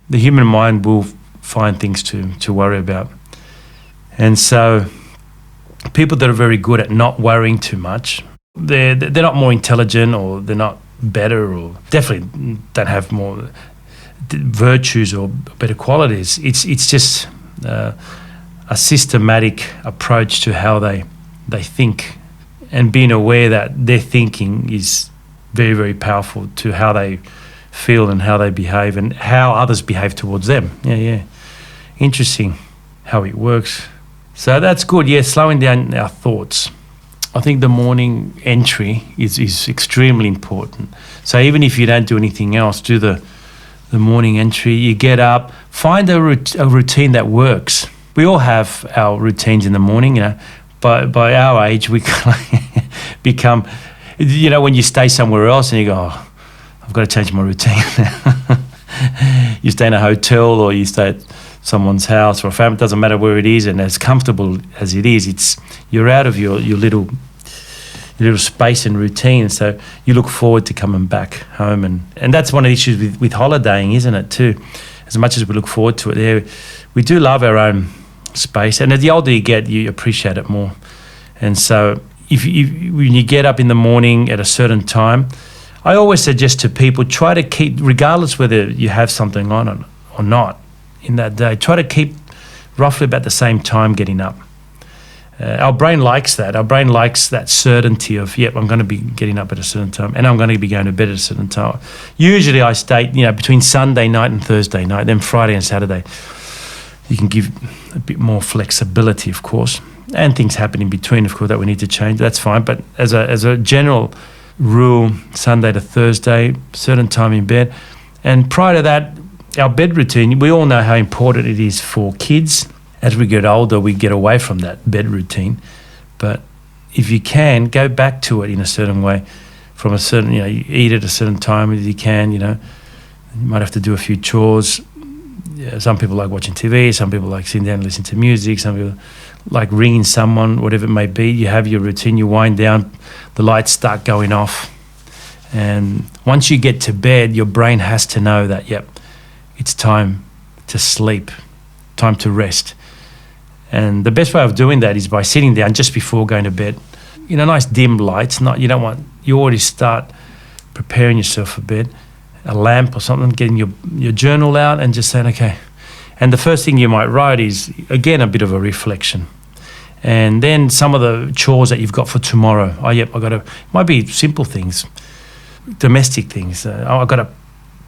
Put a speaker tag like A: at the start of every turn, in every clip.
A: the human mind will find things to worry about. And so people that are very good at not worrying too much, they're not more intelligent, or they're not better, or definitely don't have more virtues or better qualities. It's just a systematic approach to how they think, and being aware that their thinking is very, very powerful to how they feel and how they behave and how others behave towards them. Yeah. Interesting how it works. So that's good. Yeah, slowing down our thoughts. I think the morning entry is extremely important. So even if you don't do anything else, do the morning entry. You get up, find a routine that works. We all have our routines in the morning, By our age, we become, when you stay somewhere else and you go, oh, I've got to change my routine. You stay in a hotel, or you stay at someone's house or a family, it doesn't matter where it is, and as comfortable as it is, you're out of your little space and routine. So you look forward to coming back home, and that's one of the issues with holidaying, isn't it, too? As much as we look forward to it, we do love our own space, and as the older you get, you appreciate it more. And so when you get up in the morning at a certain time, I always suggest to people, try to keep, regardless whether you have something on or not in that day, try to keep roughly about the same time getting up. Our brain likes that. Our brain likes that certainty of, I'm going to be getting up at a certain time, and I'm going to be going to bed at a certain time. Usually I stay, between Sunday night and Thursday night, then Friday and Saturday. You can give a bit more flexibility, of course, and things happen in between, of course, that we need to change. That's fine. But as a general rule, Sunday to Thursday, certain time in bed. And prior to that, our bed routine, we all know how important it is for kids. As we get older, we get away from that bed routine. But if you can, go back to it in a certain way. From a certain, you eat at a certain time as you can, You might have to do a few chores. Yeah, some people like watching TV, some people like sitting down and listening to music, some people like ringing someone, whatever it may be. You have your routine, you wind down, the lights start going off. And once you get to bed, your brain has to know that, it's time to sleep, time to rest. And the best way of doing that is by sitting down just before going to bed. Nice dim lights, you already start preparing yourself for bed. A lamp or something, getting your journal out and just saying, okay. And the first thing you might write is, again, a bit of a reflection. And then some of the chores that you've got for tomorrow. Might be simple things, domestic things. I've got to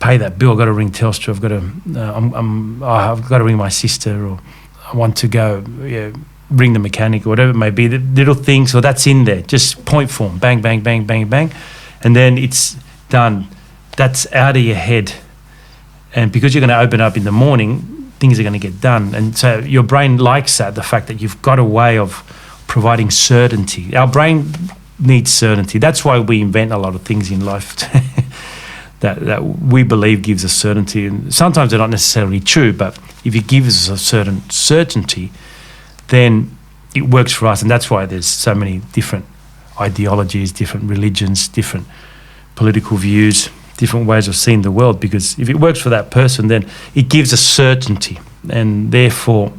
A: pay that bill. I've got to ring Telstra. I've got to ring my sister, or I want to go ring the mechanic, or whatever it may be. The little things, so that's in there, just point form, bang, bang, bang, bang, bang. And then it's done. That's out of your head. And because you're going to open up in the morning, things are going to get done. And so your brain likes that, the fact that you've got a way of providing certainty. Our brain needs certainty. That's why we invent a lot of things in life that we believe gives us certainty. And sometimes they're not necessarily true, but if it gives us a certain certainty, then it works for us. And that's why there's so many different ideologies, different religions, different political views, different ways of seeing the world, because if it works for that person, then it gives us certainty. And therefore,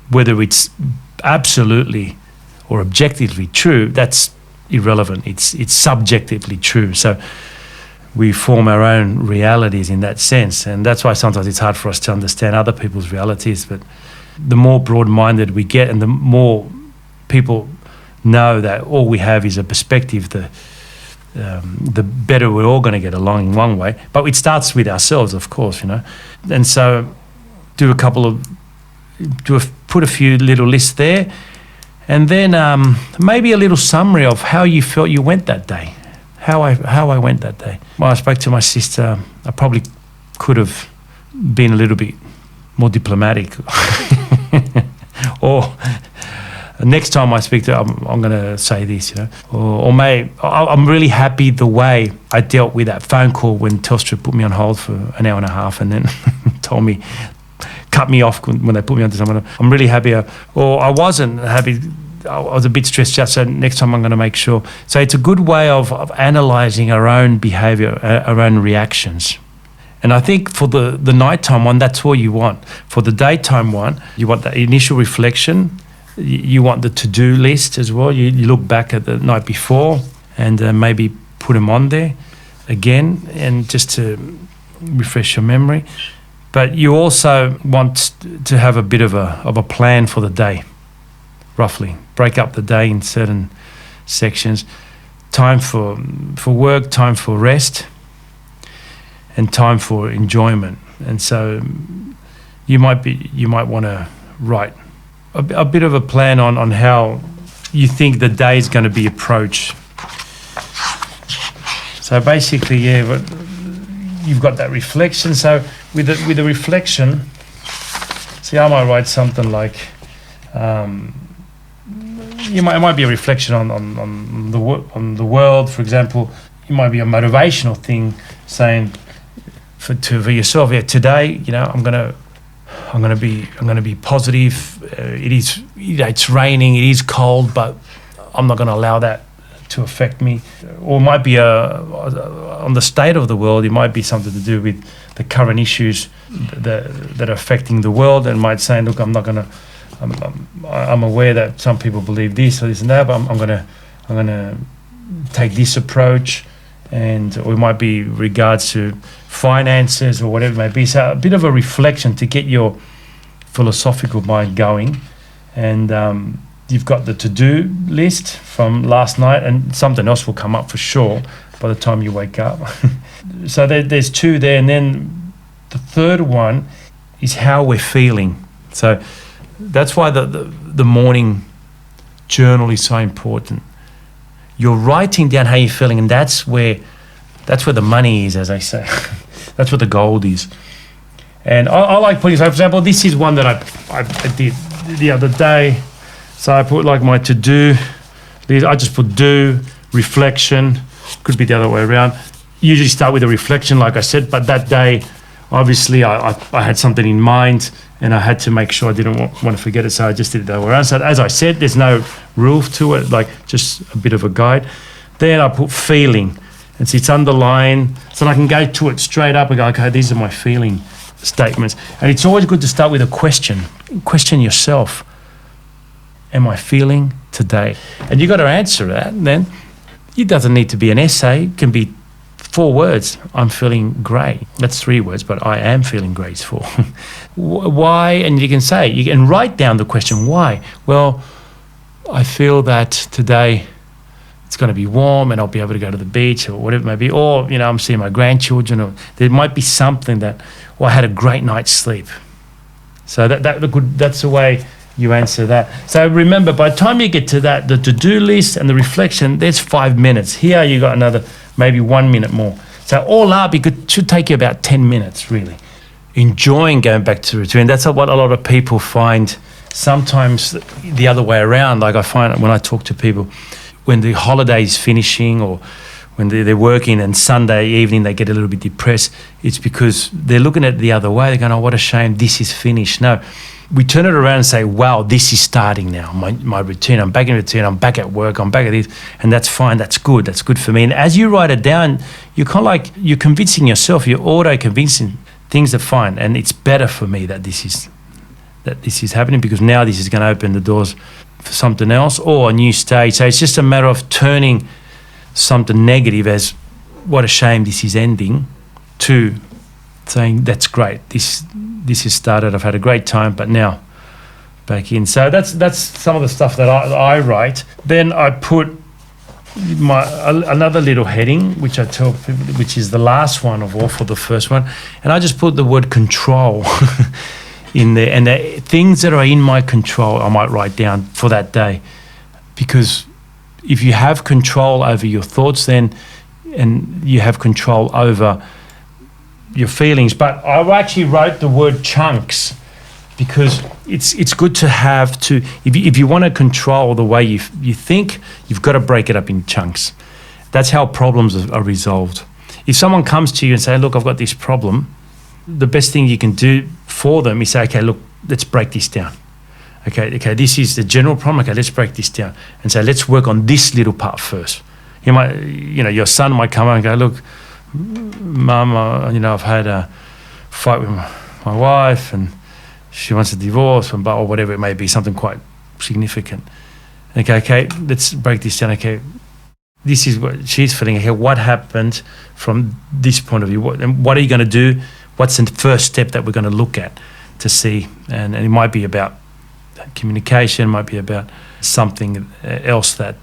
A: whether it's absolutely or objectively true, that's irrelevant. It's subjectively true. So we form our own realities in that sense. And that's why sometimes it's hard for us to understand other people's realities. But the more broad-minded we get, and the more people know that all we have is a perspective, the better we're all going to get along in one way. But it starts with ourselves, of course, And so put a few little lists there, and then maybe a little summary of how you felt you went that day, how I went that day. When I spoke to my sister, I probably could have been a little bit more diplomatic. Or next time I speak to her, I'm going to say this, Or I'm really happy the way I dealt with that phone call when Telstra put me on hold for an hour and a half and then cut me off when they put me onto someone. I'm really happy. Or I wasn't happy. I was a bit stressed out, so next time I'm going to make sure. So it's a good way of analysing our own behaviour, our own reactions. And I think for the nighttime one, that's all you want. For the daytime one, you want that initial reflection. You want the to-do list as well. You look back at the night before and maybe put them on there again, and just to refresh your memory. But you also want to have a bit of a plan for the day, roughly. Break up the day in certain sections. Time for work, time for rest, and time for enjoyment. And so you might want to write a bit of a plan on how you think the day is going to be approached. So basically, you've got that reflection. So with the reflection, see, I might write something like, it might be a reflection on the world. For example, it might be a motivational thing, saying for yourself, today, I'm gonna be positive. It's raining, it is cold, but I'm not gonna allow that to affect me. Or it might be on the state of the world. It might be something to do with the current issues that are affecting the world, and might say, look, I'm aware that some people believe this or this and that, but I'm gonna take this approach. Or it might be regards to finances or whatever it may be. So a bit of a reflection to get your philosophical mind going. And you've got the to-do list from last night, and something else will come up for sure by the time you wake up. So there's two there. And then the third one is how we're feeling. So that's why the morning journal is so important. You're writing down how you're feeling, and that's where the money is, as I say. That's where the gold is. And I like putting, so for example, this is one that I did the other day. So I put like my to-do. I just put do, reflection. Could be the other way around. Usually start with a reflection, like I said, but that day, obviously, I had something in mind, and I had to make sure I didn't want to forget it, so I just did it the other way around. So as I said, there's no rule to it, like just a bit of a guide. Then I put feeling, and see, it's underlined, so I can go to it straight up and go, okay, these are my feeling statements. And it's always good to start with a question. Question yourself. Am I feeling today? And you got to answer that. And then it doesn't need to be an essay. It can be 4 words. I'm feeling great. That's 3 words, but I am feeling great is 4. Why? And you can write down the question, why? Well, I feel that today it's going to be warm and I'll be able to go to the beach or whatever it may be. Or, I'm seeing my grandchildren, or there might be something that, I had a great night's sleep. So that's the way you answer that. So remember, by the time you get to that, the to-do list and the reflection, there's 5 minutes. Here you got another maybe 1 minute more. So all up, it should take you about 10 minutes, really. Enjoying going back to routine. That's what a lot of people find. Sometimes the other way around. Like I find when I talk to people, when the holiday is finishing or when they're working and Sunday evening they get a little bit depressed, it's because they're looking at it the other way. They're going, oh, what a shame, this is finished. No, we turn it around and say, wow, this is starting now, my routine. I'm back in routine, I'm back at work, I'm back at this, and that's fine, that's good for me. And as you write it down, you're kind of like, you're convincing yourself, you're auto-convincing things are fine, and it's better for me that this is happening, because now this is going to open the doors for something else or a new stage. So it's just a matter of turning something negative as, what a shame this is ending, to saying, that's great, this has started, I've had a great time, but now back in. So that's some of the stuff that I write. Then I put another little heading, which I tell people, which is the last one of all for the first one, and I just put the word control in there, and the things that are in my control I might write down for that day, because if you have control over your thoughts, then and you have control over your feelings. But I actually wrote the word chunks, because it's good to have to, if you want to control the way you think, you've got to break it up in chunks. That's how problems are resolved. If someone comes to you and say, look, I've got this problem, the best thing you can do for them is say, okay, look, let's break this down. Okay, this is the general problem. Okay, let's break this down and say, let's work on this little part first. Your son might come out and go, look, Mum, I've had a fight with my wife and she wants a divorce or whatever it may be, something quite significant. Okay, let's break this down. Okay, this is what she's feeling. Okay, what happened from this point of view? What are you going to do? What's the first step that we're going to look at to see? And it might be about communication, might be about something else that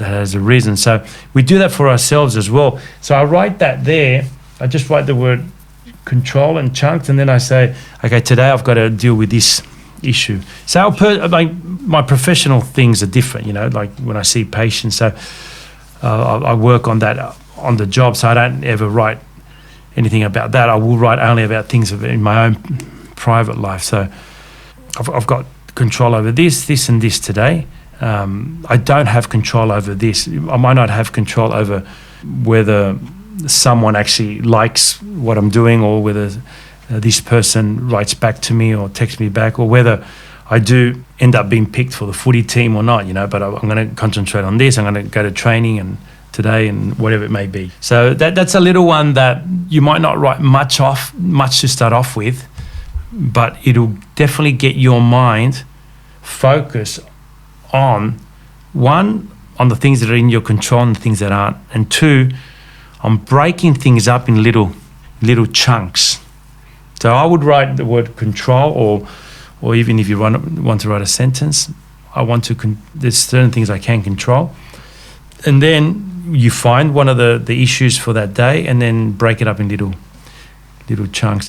A: has arisen. So we do that for ourselves as well. So I write that there. I just write the word control and chunks, and then I say, okay, today I've got to deal with this issue. So my professional things are different, like when I see patients. So I work on that on the job, so I don't ever write anything about that. I will write only about things in my own private life. So I've got control over this and this today. I don't have control over this. I might not have control over whether someone actually likes what I'm doing, or whether this person writes back to me or texts me back, or whether I do end up being picked for the footy team or not, but I'm going to concentrate on this. I'm going to go to training and today and whatever it may be. So that's a little one that you might not write much to start off with, but it'll definitely get your mind focused on, one, on the things that are in your control and the things that aren't, and two, on breaking things up in little chunks. So I would write the word control, or even if you want to write a sentence, there's certain things I can control. And then you find one of the issues for that day and then break it up in little chunks.